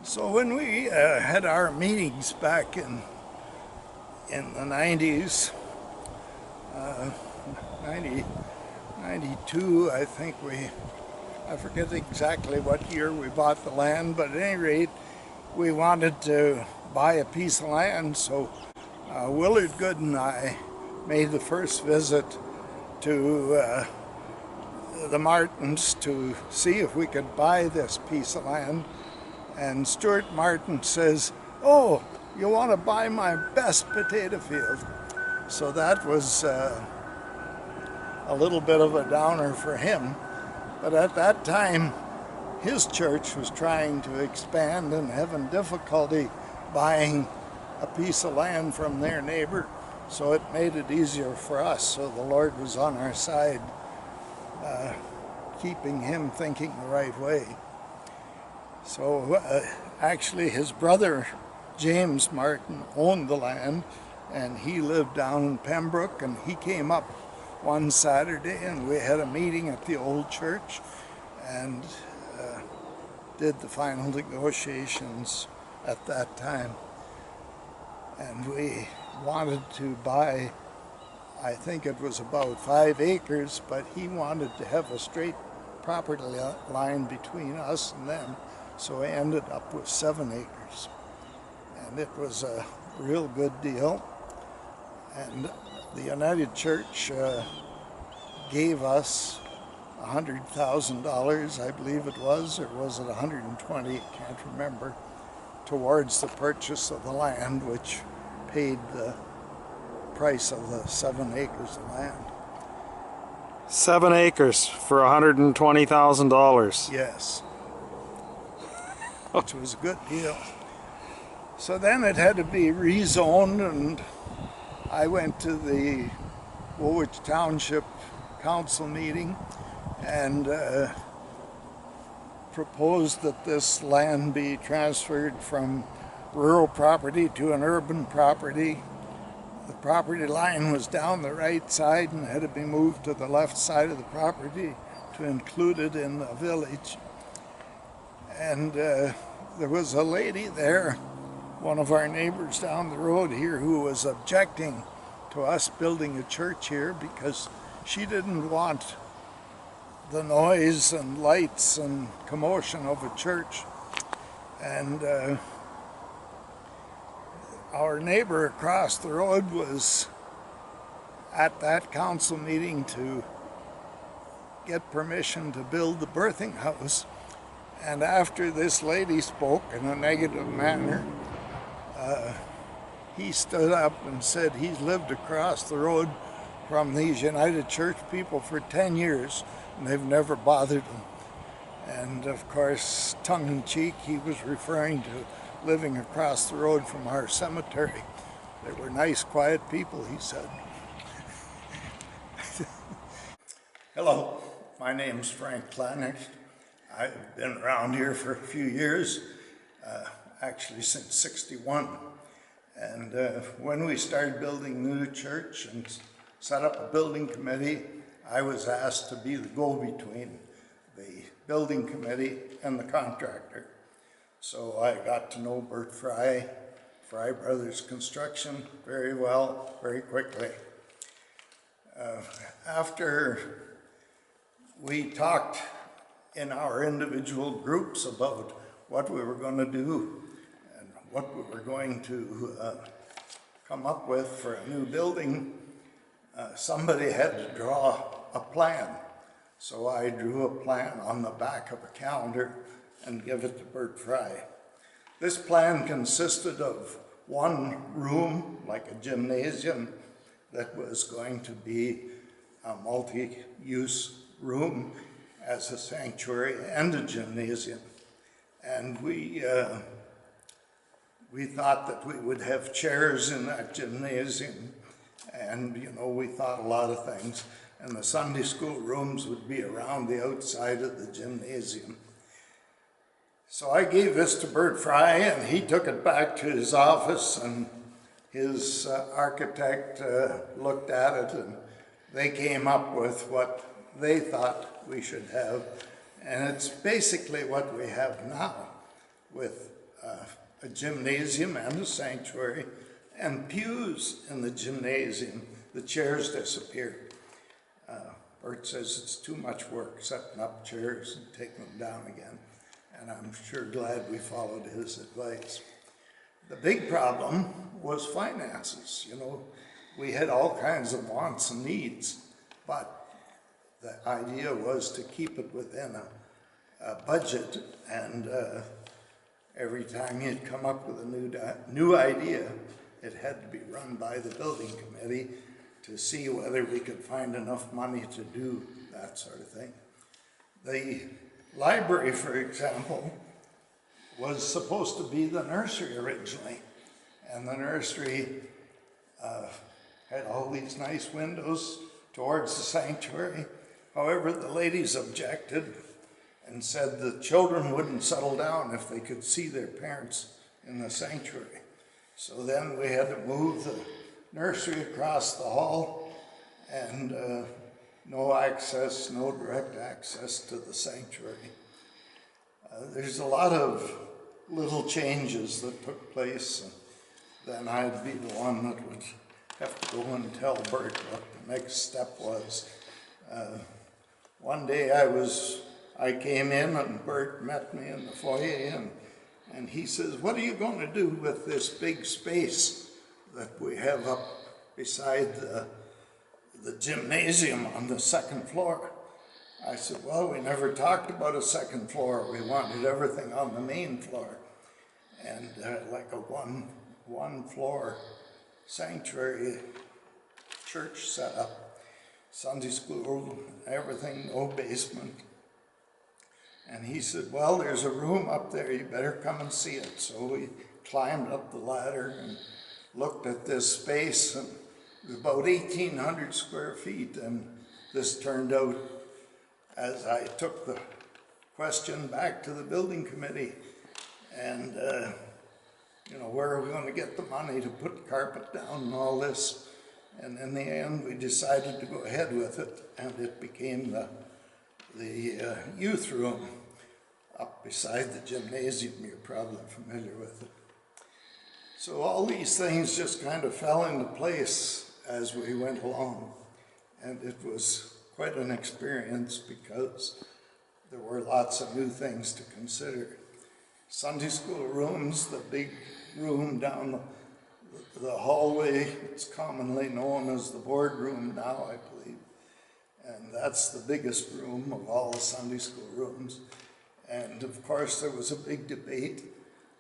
So when we had our meetings back in the 90s, 90, 92, I think I forget exactly what year we bought the land, but at any rate, we wanted to buy a piece of land, so Willard Good and I made the first visit to the Martins to see if we could buy this piece of land. And Stuart Martin says, "Oh, you want to buy my best potato field?" So that was a little bit of a downer for him. But at that time, his church was trying to expand and having difficulty buying a piece of land from their neighbor. So it made it easier for us. So the Lord was on our side, keeping him thinking the right way. So actually his brother James Martin owned the land, and he lived down in Pembroke, and he came up one Saturday and we had a meeting at the old church and did the final negotiations at that time. And we wanted to buy, I think it was about 5 acres, but he wanted to have a straight property line between us and them. So I ended up with 7 acres, and it was a real good deal. And the United Church gave us $100,000, I believe it was, or was it 120? I can't remember, towards the purchase of the land, which paid the price of the 7 acres of land. 7 acres for $120,000. Yes. Which was a good deal. So then it had to be rezoned, and I went to the Woolwich Township Council meeting and proposed that this land be transferred from rural property to an urban property. The property line was down the right side and had to be moved to the left side of the property to include it in the village. And there was a lady there, one of our neighbors down the road here, who was objecting to us building a church here because she didn't want the noise and lights and commotion of a church. And our neighbor across the road was at that council meeting to get permission to build the birthing house. And after this lady spoke in a negative manner, he stood up and said he's lived across the road from these United Church people for 10 years and they've never bothered him. And of course, tongue-in-cheek, he was referring to living across the road from our cemetery. They were nice, quiet people, he said. Hello, my name's Frank Kleinknecht. I've been around here for a few years, actually since '61. And when we started building the new church and set up a building committee, I was asked to be the go-between the building committee and the contractor. So I got to know Bert Fry Brothers Construction very well, very quickly. After we talked in our individual groups about what we were going to do and what we were going to come up with for a new building, somebody had to draw a plan. So I drew a plan on the back of a calendar and gave it to Bert Fry. This plan consisted of one room, like a gymnasium, that was going to be a multi-use room as a sanctuary and a gymnasium. And we thought that we would have chairs in that gymnasium, and we thought a lot of things. And the Sunday school rooms would be around the outside of the gymnasium. So I gave this to Bert Fry, and he took it back to his office, and his architect looked at it, and they came up with what they thought we should have. And it's basically what we have now, with a gymnasium and a sanctuary, and pews in the gymnasium. The chairs disappeared. Bert says it's too much work setting up chairs and taking them down again, and I'm sure glad we followed his advice. The big problem was finances. You know, we had all kinds of wants and needs, but the idea was to keep it within a budget, and every time you'd come up with a new idea, it had to be run by the building committee to see whether we could find enough money to do that sort of thing. The library, for example, was supposed to be the nursery originally, and the nursery had all these nice windows towards the sanctuary. However, the ladies objected and said the children wouldn't settle down if they could see their parents in the sanctuary. So then we had to move the nursery across the hall, and no direct access to the sanctuary. There's a lot of little changes that took place, and then I'd be the one that would have to go and tell Bert what the next step was. One day I came in and Bert met me in the foyer, and he says, "What are you going to do with this big space that we have up beside the gymnasium on the second floor?" I said, "Well, we never talked about a second floor. We wanted everything on the main floor, and like a one floor sanctuary church setup, Sunday school, everything, no basement." And he said, "Well, there's a room up there, you better come and see it." So we climbed up the ladder and looked at this space, and it was about 1,800 square feet, and this turned out, as I took the question back to the building committee, and you know, where are we going to get the money to put carpet down and all this? And in the end, we decided to go ahead with it, and it became the youth room up beside the gymnasium. You're probably familiar with it. So all these things just kind of fell into place as we went along, and it was quite an experience because there were lots of new things to consider. Sunday school rooms, the big room down the hallway, it's commonly known as the boardroom now, I believe. And that's the biggest room of all the Sunday school rooms. And of course, there was a big debate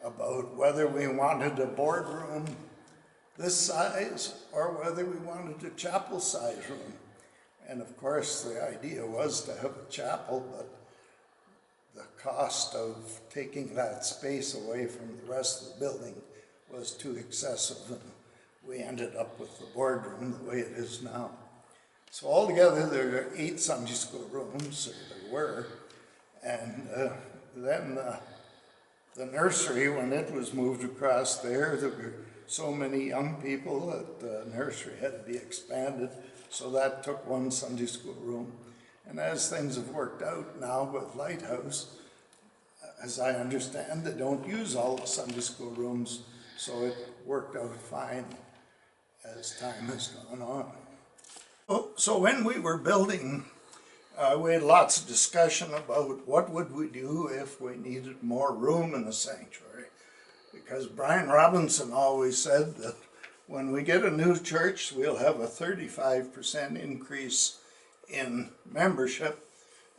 about whether we wanted a boardroom this size or whether we wanted a chapel-sized room. And of course, the idea was to have a chapel, but the cost of taking that space away from the rest of the building was too excessive, and we ended up with the boardroom the way it is now. So altogether, there are 8 Sunday school rooms, or there were, and then the nursery, when it was moved across there were so many young people that the nursery had to be expanded, so that took 1 Sunday school room. And as things have worked out now with Lighthouse, as I understand, they don't use all the Sunday school rooms, so it worked out fine as time has gone on. So when we were building, we had lots of discussion about what would we do if we needed more room in the sanctuary. Because Brian Robinson always said that when we get a new church, we'll have a 35% increase in membership.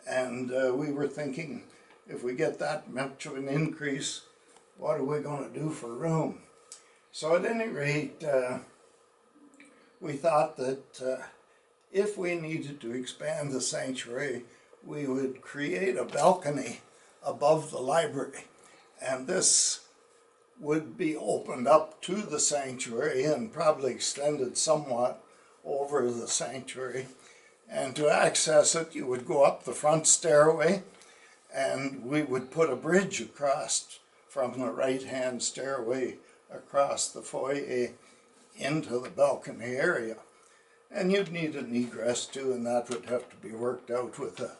And we were thinking, if we get that much of an increase, what are we going to do for room? So at any rate, we thought that if we needed to expand the sanctuary, we would create a balcony above the library. And this would be opened up to the sanctuary and probably extended somewhat over the sanctuary. And to access it, you would go up the front stairway, and we would put a bridge across from the right-hand stairway across the foyer into the balcony area. And you'd need an egress too, and that would have to be worked out with a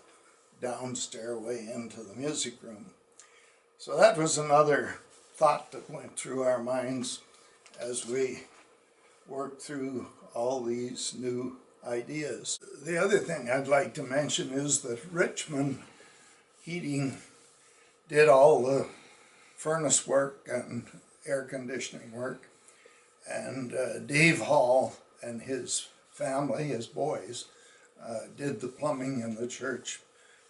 down stairway into the music room. So that was another thought that went through our minds as we worked through all these new ideas. The other thing I'd like to mention is that Richmond Heating did all the furnace work and air conditioning work, and Dave Hall and his family, his boys, did the plumbing in the church.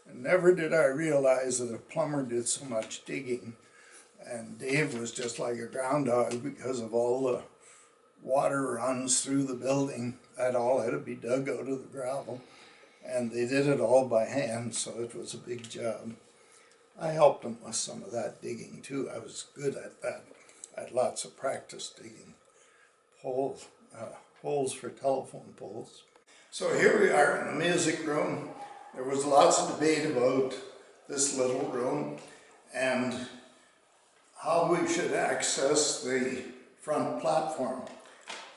And never did I realize that a plumber did so much digging. And Dave was just like a groundhog because of all the water runs through the building. That all had to be dug out of the gravel. And they did it all by hand, so it was a big job. I helped them with some of that digging too. I was good at that. I had lots of practice digging holes for telephone poles. So here we are in the music room. There was lots of debate about this little room and how we should access the front platform.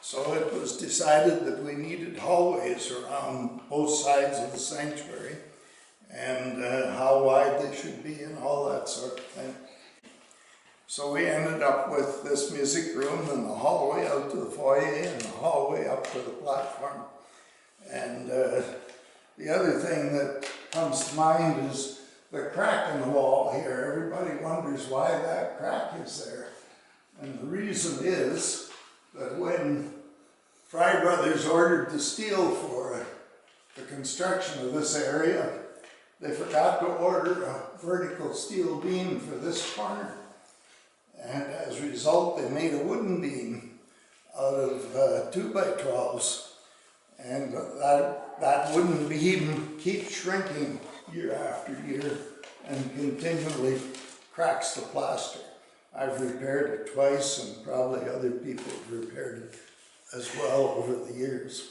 So it was decided that we needed hallways around both sides of the sanctuary, and how wide they should be and all that sort of thing. So we ended up with this music room and the hallway out to the foyer and the hallway up to the platform. And the other thing that comes to mind is the crack in the wall here. Everybody wonders why that crack is there. And the reason is that when Fry Brothers ordered the steel for the construction of this area, they forgot to order a vertical steel beam for this corner. And as a result, they made a wooden beam out of 2x12s. And that wooden beam keeps shrinking year after year and continually cracks the plaster. I've repaired it twice, and probably other people have repaired it as well over the years.